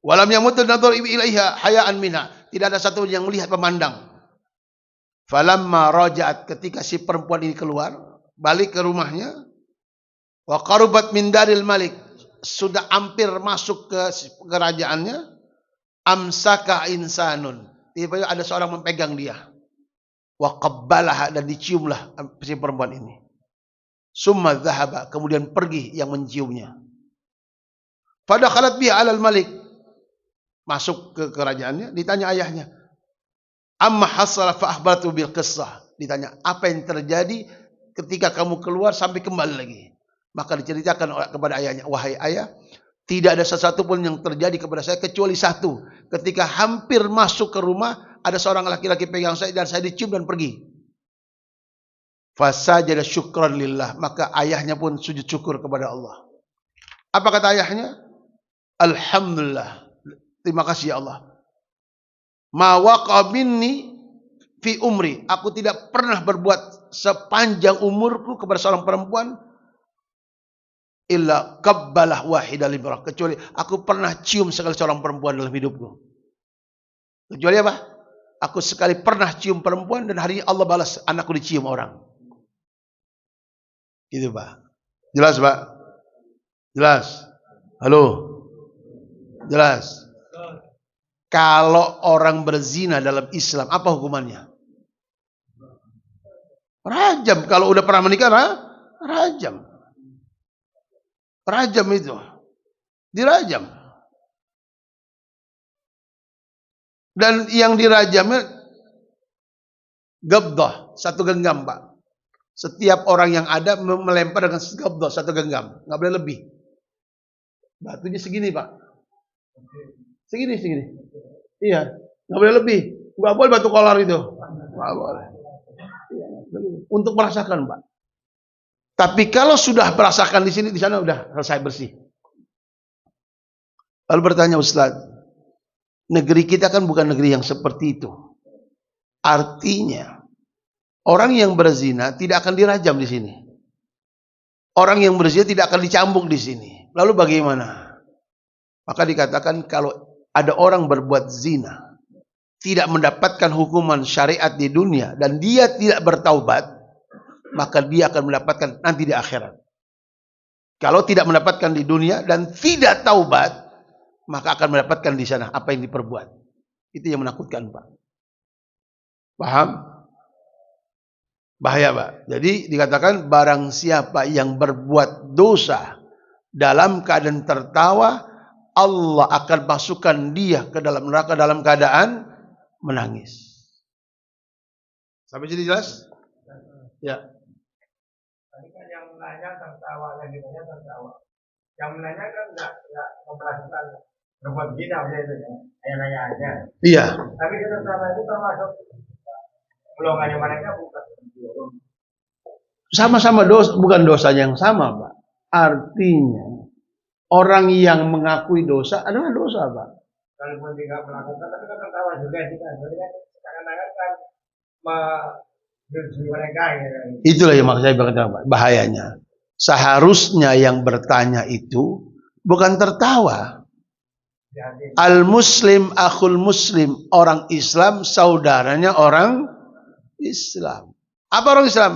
Walam yamutun nadhar ilaiha hayaan minha. Tidak ada satu yang melihat memandang. Falamma raja'at, ketika si perempuan ini keluar, balik ke rumahnya, wa qarubat min daril malik, sudah hampir masuk ke kerajaannya, amsaka insanun, tiba-tiba ada seorang mempegang dia, wa qabbalaha, dan diciumlah si perempuan ini. Summa dhahaba, kemudian pergi yang menciumnya. Fadakhalat biha alal malik, masuk ke kerajaannya, ditanya ayahnya, amma hasala fa akhbartu bil qissah, ditanya apa yang terjadi ketika kamu keluar sampai kembali lagi. Maka diceritakan kepada ayahnya, wahai ayah, tidak ada sesuatu pun yang terjadi kepada saya kecuali satu. Ketika hampir masuk ke rumah, ada seorang laki-laki pegang saya dan saya dicium dan pergi. Fasajada syukran lillah, maka ayahnya pun sujud syukur kepada Allah. Apa kata ayahnya? Alhamdulillah, terima kasih ya Allah. Ma waqa minni fi umri, aku tidak pernah berbuat sepanjang umurku kepada seorang perempuan illa qabbalah wahidah librah, kecuali aku pernah cium sekali seorang perempuan dalam hidupku. Kecuali apa? Aku sekali pernah cium perempuan dan hari ini Allah balas anakku dicium orang. Gitu Pak. Jelas Pak? Jelas? Halo? Jelas? Kalau orang berzina dalam Islam, apa hukumannya? Rajam. Kalau udah pernah menikah, rajam. Rajam itu. Dirajam. Dan yang dirajamnya gabdah, satu genggam Pak. Setiap orang yang ada melempar dengan gabdah, satu genggam. Nggak boleh lebih. Batunya segini Pak. Segini. Iya, nggak boleh lebih. Nggak boleh batu kolar itu. Nggak boleh. Untuk merasakan Pak. Tapi kalau sudah merasakan di sini, di sana udah selesai bersih. Lalu bertanya Ustaz, negeri kita kan bukan negeri yang seperti itu. Artinya orang yang berzina tidak akan dirajam di sini. Orang yang berzina tidak akan dicambuk di sini. Lalu bagaimana? Maka dikatakan kalau ada orang berbuat zina, tidak mendapatkan hukuman syariat di dunia, dan dia tidak bertaubat, maka dia akan mendapatkan nanti di akhirat. Kalau tidak mendapatkan di dunia dan tidak taubat, maka akan mendapatkan di sana apa yang diperbuat. Itu yang menakutkan Pak. Paham? Bahaya Pak. Jadi dikatakan barang siapa yang berbuat dosa dalam keadaan tertawa, Allah akan masukkan dia ke dalam neraka dalam keadaan menangis. Sampai sini jelas? Ya. Tadi kan yang menanya tertawa, yang ditanya tertawa. Yang menanya kan enggak memperhatikan berbuat zina aja itu ya. Hanya nanya aja. Iya. Tapi kita tertawa itu termasuk golongannya mereka bukan. Sama-sama dosa, bukan dosanya yang sama Pak. Artinya orang yang mengakui dosa adalah dosa Pak. Kalaupun tidak melakukan, tapi kan tertawa juga sih kan. Jadi kan seakan-akan kan menjual mereka ya. Itulah yang maksud saya Pak, bahayanya. Seharusnya yang bertanya itu bukan tertawa. Al-Muslim akhul Muslim, orang Islam saudaranya orang Islam. Apa orang Islam?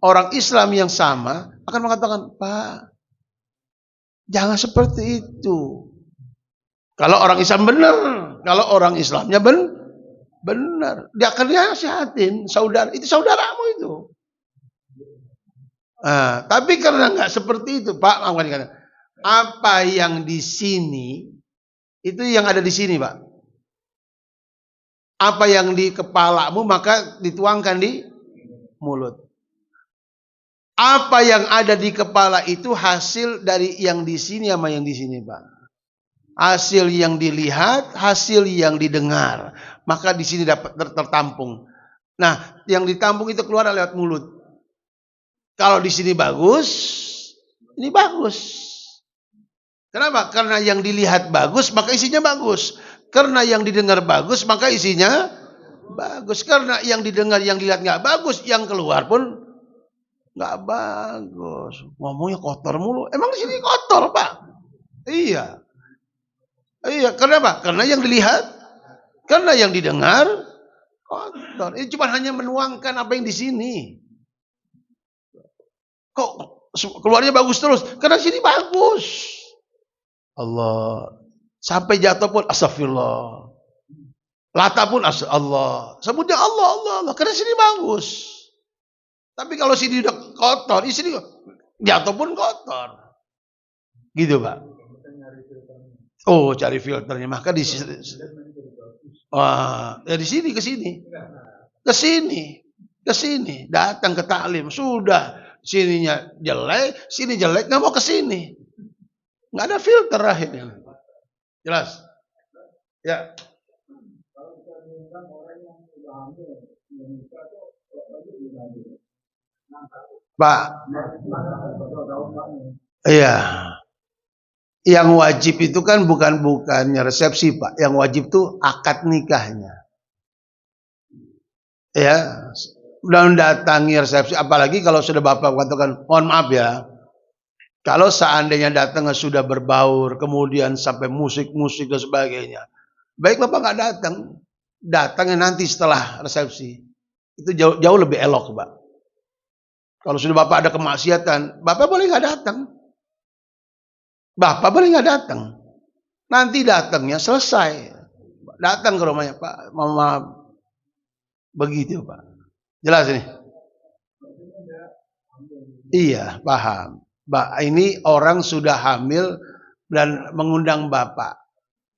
Orang Islam yang sama akan mengatakan, Pak, jangan seperti itu. Kalau orang Islam benar, kalau orang Islamnya benar, dia akan nasihatin saudara, itu saudaramu itu. Nah, tapi karena nggak seperti itu, Pak, apa yang di sini itu yang ada di sini, Pak. Apa yang di kepalamu maka dituangkan di mulut. Apa yang ada di kepala itu hasil dari yang di sini sama yang di sini, Pak. Hasil yang dilihat, hasil yang didengar. Maka di sini dapat tertampung. Nah, yang ditampung itu keluar lewat mulut. Kalau di sini bagus, ini bagus. Kenapa? Karena yang dilihat bagus, maka isinya bagus. Karena yang didengar bagus, maka isinya bagus. Karena yang didengar, yang dilihat nggak bagus, yang keluar pun nggak bagus. Ngomongnya kotor mulu. Emang di sini kotor, Pak? Iya. Iya, kenapa? Karena yang dilihat, karena yang didengar kotor. Ini cuma hanya menuangkan apa yang di sini. Kok keluarnya bagus terus? Karena sini bagus. Allah. Sampai jatuh pun astagfirullah. Lata pun Allah. Sebutnya Allah, Allah, Allah. Karena sini bagus. Tapi kalau sini udah kotor, di sini jatuh pun kotor. Gitu, Pak. Oh, cari filternya. Maka di sini. Wah, ya di sini ke sini. Ke sini. Ke sini. Datang ke taklim. Sudah. Sininya jelek, sini jelek, nggak mau ke sini. Nggak ada filter akhirnya. Jelas? Ya. Pak. Iya. Yang wajib itu kan bukannya resepsi, Pak. Yang wajib tuh akad nikahnya. Ya. Dan datangi resepsi, apalagi kalau sudah Bapak katakan, mohon maaf ya. Kalau seandainya datang sudah berbaur, kemudian sampai musik-musik dan sebagainya. Baik Bapak nggak datang. Datangnya nanti setelah resepsi. Itu jauh lebih elok, Pak. Kalau sudah Bapak ada kemaksiatan, Bapak boleh nggak datang. Bapak boleh nggak datang. Nanti datangnya selesai. Datang ke rumahnya, Pak. Maaf. Begitu, Pak. Jelas ini? Iya, paham. Ini orang sudah hamil dan mengundang Bapak.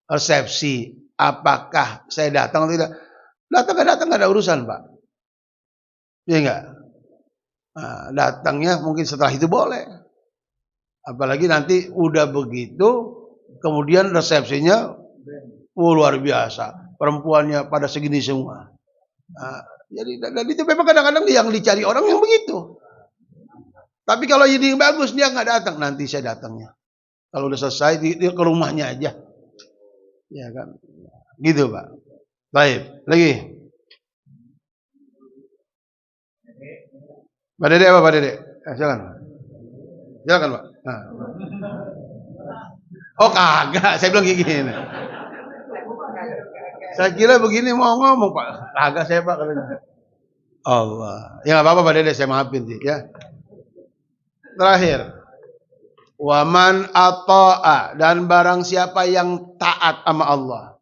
Resepsi. Apakah saya datang atau tidak? Datang nggak ada urusan, Pak. Iya nggak? Nah, datangnya mungkin setelah itu boleh. Apalagi nanti udah begitu, kemudian resepsinya luar biasa. Perempuannya pada segini semua. Nah, jadi dan itu memang kadang-kadang yang dicari orang yang begitu. Tapi kalau ini bagus dia nggak datang, nanti saya datangnya. Kalau udah selesai dia ke rumahnya aja. Ya kan? Gitu, Pak. Baik, lagi. Pak Dede apa Pak Dede? Silakan. Silakan, Pak. Nah. Oh, kagak, saya bilang gini. Saya kira begini mau ngomong, Pak. Kagak saya, Pak. Allah. Ya nggak apa-apa Pak Dede, saya maafin sih ya. Terakhir. Waman ata'a, dan barang siapa yang taat sama Allah.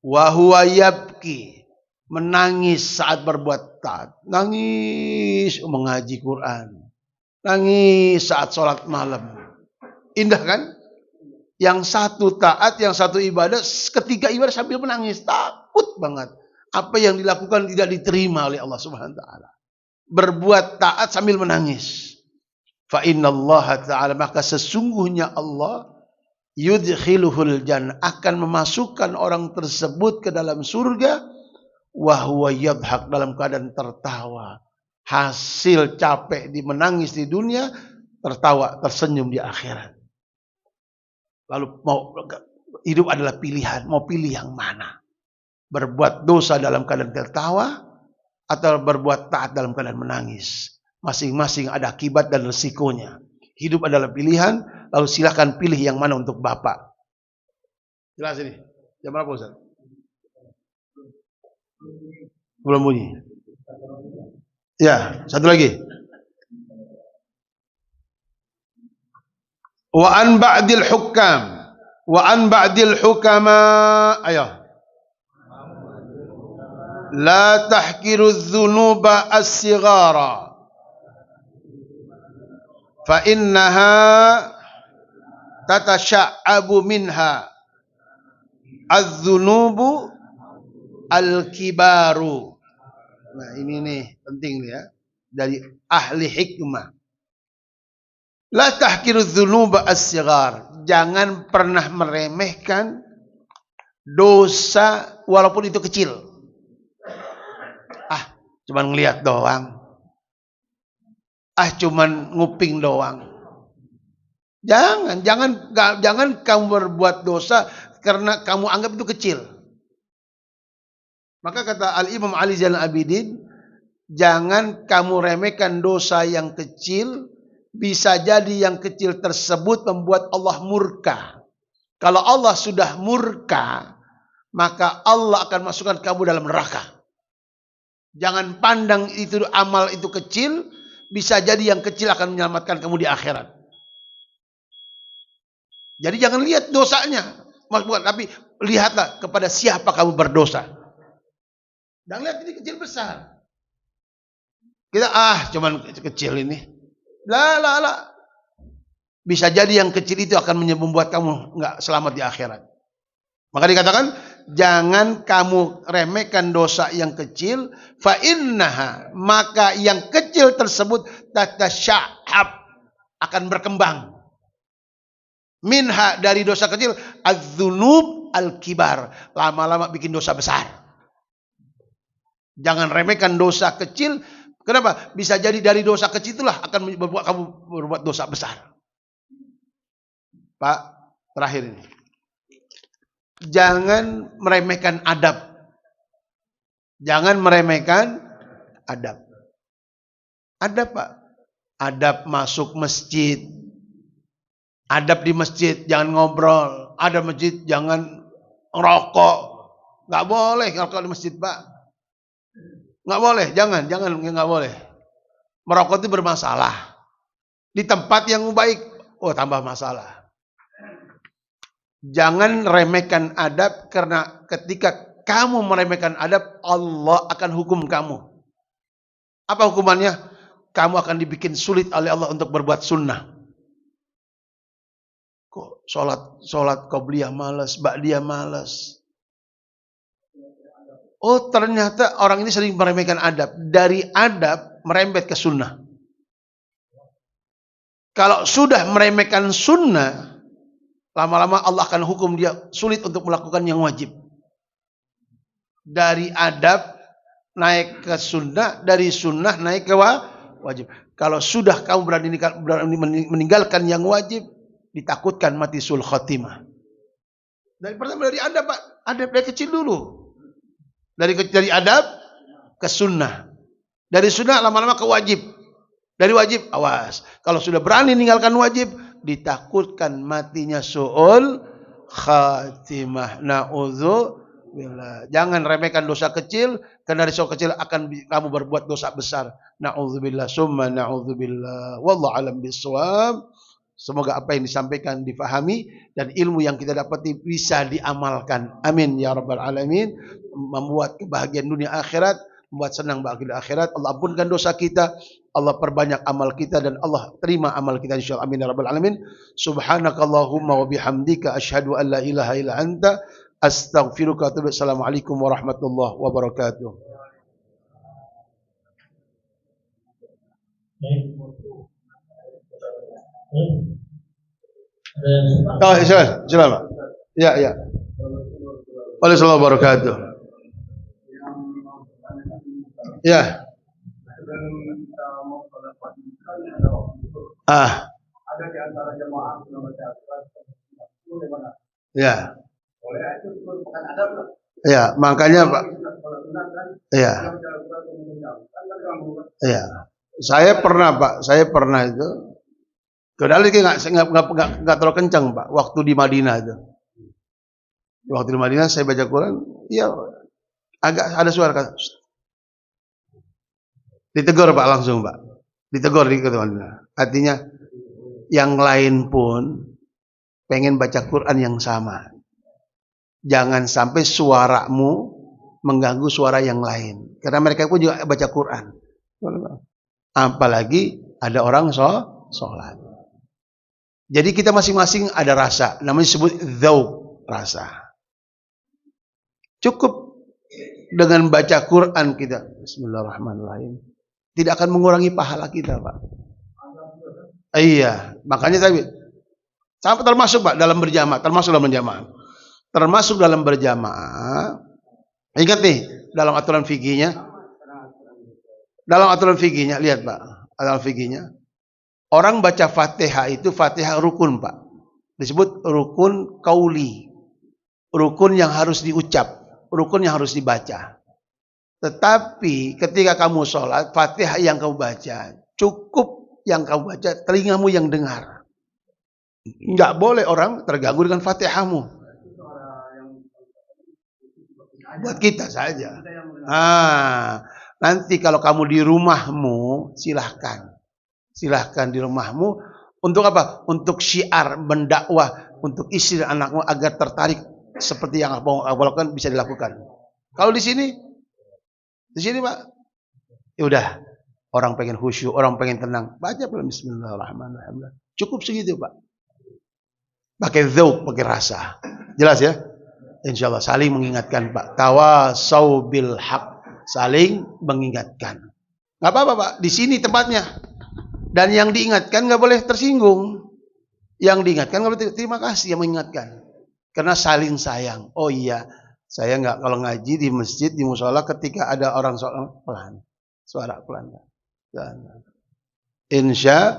Wa huwa yabki, menangis saat berbuat taat. Nangis mengaji Quran. Nangis saat sholat malam. Indah kan? Yang satu taat, yang satu ibadah, ketika ibadah sambil menangis. Takut banget. Apa yang dilakukan tidak diterima oleh Allah Subhanahu wa taala. Berbuat taat sambil menangis. Fa innallaha ta'ala, maka sesungguhnya Allah yudkhiluhul jannah, akan memasukkan orang tersebut ke dalam surga, wa huwa yadhak, dalam keadaan tertawa. Hasil capek di menangis di dunia, tertawa, tersenyum di akhirat. Lalu mau hidup adalah pilihan, mau pilih yang mana? Berbuat dosa dalam keadaan tertawa atau berbuat taat dalam keadaan menangis? Masing-masing ada akibat dan resikonya. Hidup adalah pilihan, lalu silakan pilih yang mana untuk Bapak. Jelas ini. Jam berapa Ustaz? Belum bunyi. Ya, satu lagi. Wa an ba'dil hukam. Wa an ba'dil hukama. Ayo. La tahkiru dzunuba as-sighara. Fa innaha tatasha'abu minha az-dzunubu al-kibaru. Nah, ini nih penting nih ya, dari ahli hikmah. La tahkiru dzunuba as-sighar. Jangan pernah meremehkan dosa walaupun itu kecil. Ah, cuman ngelihat doang. Ah, cuman nguping doang. Jangan kamu berbuat dosa karena kamu anggap itu kecil. Maka kata Al-Imam Ali Zainal Abidin, jangan kamu remehkan dosa yang kecil bisa jadi yang kecil tersebut membuat Allah murka. Kalau Allah sudah murka, maka Allah akan masukkan kamu dalam neraka. Jangan pandang itu amal itu kecil, bisa jadi yang kecil akan menyelamatkan kamu di akhirat. Jadi jangan lihat dosanya, tapi lihatlah kepada siapa kamu berdosa. Jangan lihat ini kecil besar. Kita cuman kecil ini. Lah. Bisa jadi yang kecil itu akan membuat kamu nggak selamat di akhirat. Maka dikatakan jangan kamu remehkan dosa yang kecil, fa innaha, maka yang kecil tersebut tatasya'ab, akan berkembang. Minha, dari dosa kecil, az-dzunub al-kibar, lama-lama bikin dosa besar. Jangan remehkan dosa kecil. Kenapa? Bisa jadi dari dosa kecil itulah akan membuat kamu berbuat dosa besar. Pak, terakhir ini. Jangan meremehkan adab. Jangan meremehkan adab. Adab, Pak. Adab masuk masjid. Adab di masjid, jangan ngobrol. Adab masjid, jangan ngerokok. Nggak boleh ngerokok di masjid, Pak. Nggak boleh, jangan, nggak boleh. Merokok itu bermasalah. Di tempat yang baik, tambah masalah. Jangan remehkan adab, karena ketika kamu meremehkan adab, Allah akan hukum kamu. Apa hukumannya? Kamu akan dibikin sulit oleh Allah untuk berbuat sunnah. Kok sholat qobliyah malas, ba'diyah malas. Oh, ternyata orang ini sering meremehkan adab. Dari adab merembet ke sunnah. Kalau sudah meremehkan sunnah, lama-lama Allah akan hukum dia sulit untuk melakukan yang wajib. Dari adab naik ke sunnah, dari sunnah naik ke wajib. Kalau sudah kamu berani meninggalkan yang wajib, ditakutkan mati sul khotimah. Pertama dari adab, Pak. Adab dari kecil dulu. Dari adab ke sunnah. Dari sunnah lama-lama ke wajib. Dari wajib, awas. Kalau sudah berani meninggalkan wajib, ditakutkan matinya su'ul khatimah. Na'udzubillah. Jangan remehkan dosa kecil, karena dari dosa kecil akan kamu berbuat dosa besar. Na'udzubillah, summa na'udzubillah. Wallahu alam bisawab. Semoga apa yang disampaikan difahami dan ilmu yang kita dapati bisa diamalkan. Amin ya rabbal alamin. Membuat kebahagiaan dunia akhirat, membuat senang bahagia akhirat. Allah ampunkan dosa kita, Allah perbanyak amal kita, dan Allah terima amal kita insyaallah. Amin ya rabbal alamin. Subhanakallahumma wa bihamdika asyhadu an la ilaha illa anta astaghfiruka wa atubu ilaik. Assalamualaikum warahmatullahi wabarakatuh. Silakan Pak. Ya. Waalaikumsalam wabarakatuh. Ya. Ada di antara jemaah ya. Ya, makanya Pak. Ya. Ya. Saya pernah itu. Padahal itu nggak terlalu kencang, Pak. Waktu di Madinah itu. Waktu di Madinah saya baca Quran, ya agak ada suara kata. Ditegur Pak langsung, Pak. Ditegur di Madinah. Artinya yang lain pun pengen baca Quran yang sama. Jangan sampai suaramu mengganggu suara yang lain. Karena mereka pun juga baca Quran. Apalagi ada orang sholat. Jadi kita masing-masing ada rasa. Namanya disebut dzauq, rasa. Cukup dengan baca Quran kita. Bismillahirrahmanirrahim. Tidak akan mengurangi pahala kita, Pak. Iya. Makanya sampai termasuk, Pak, dalam berjamaah. Termasuk dalam berjamaah. Ingat nih, dalam aturan fikihnya. Lihat, Pak. Aturan fikihnya. Orang baca Fatihah itu Fatihah rukun, Pak. Disebut rukun qauli. Rukun yang harus diucap, rukun yang harus dibaca. Tetapi ketika kamu sholat, Fatihah yang kamu baca cukup yang kamu baca, telingamu yang dengar. Nggak boleh orang terganggu dengan Fatihahmu. Buat kita saja. Nanti kalau kamu di rumahmu, silahkan di rumahmu. Untuk apa? Untuk syiar, mendakwah, untuk istri dan anakmu agar tertarik seperti yang aku lakukan bisa dilakukan. Kalau di sini Pak, ya udah. Orang pengen khusyuk, orang pengen tenang, baca Bismillahirrahmanirrahim. Cukup segitu, Pak. Pakai dzauq, pakai rasa. Jelas ya? Insyaallah saling mengingatkan, Pak. Tawasau bil haq, saling mengingatkan. Enggak apa-apa, Pak. Di sini tempatnya. Dan yang diingatkan enggak boleh tersinggung. Yang diingatkan enggak boleh terima kasih yang mengingatkan. Karena saling sayang. Oh iya, saya enggak kalau ngaji di masjid, di mushola ketika ada orang sholat pelan. Suara pelan. Insya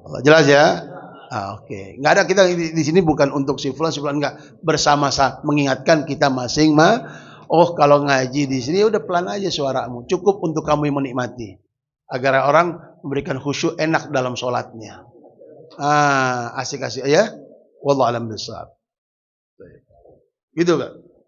Allah. Jelas ya? Oke. Nggak ada, kita di sini bukan untuk si fulan enggak, bersama-sama mengingatkan kita masing-masing. Oh, kalau ngaji di sini udah pelan aja suaramu, cukup untuk kamu yang menikmati, agar orang memberikan khusyuk enak dalam sholatnya. Asik-asik ya. Wallahu a'lam bishawab. Gitu, Pak.